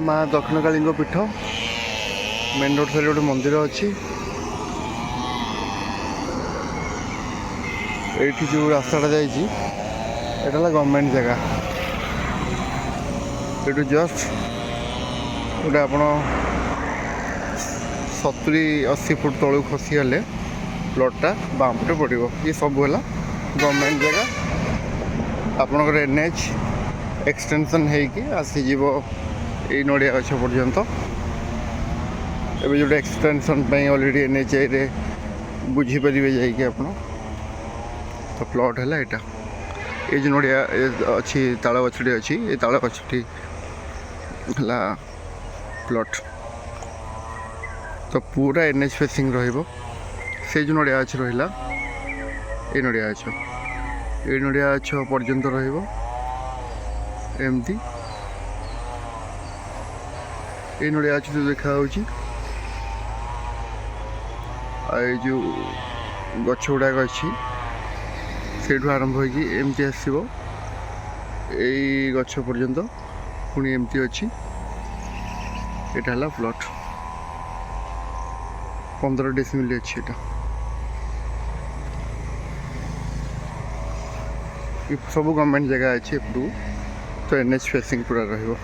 माँ दक्षिणकाली पीठ main road side गोटे मंदिर अच्छी ये जो रास्ता जाइए गवर्नमेंट जगह ये जस्ट गोटे आप 70-80 फुट तलू खसीगले प्लॉटा बामपटे पड़ो ये सब है गवर्नमेंट जगह आपणकर NH एक्सटेंशन होगी आसीज ये नड़िया गछ पर्यंत एवं जो एक्सटेंशन ऑलरेडी NH रे बुझीपर जाइए आप तो प्लॉट है यहाँ ये जो नड़िया अच्छी ताल गछटी अच्छी ये ताल गछटी है प्लॉट तो पूरा NH फेसिंग से जो नड़िया गछ रहा ये नड़िया गछ ये नड़िया गछ पर्यंत एमती ये नड़िया गछ जो देखा जो गछ गुड़ाक अच्छी से आरंभ होमती आसो यही गछ पर्यंत पुणी एमती अच्छी यहाँ है प्लॉट 15 डेसिमिल अच्छी ये सब गवर्नमेंट जगह अच्छी तो NH फेसिंग पूरा रही।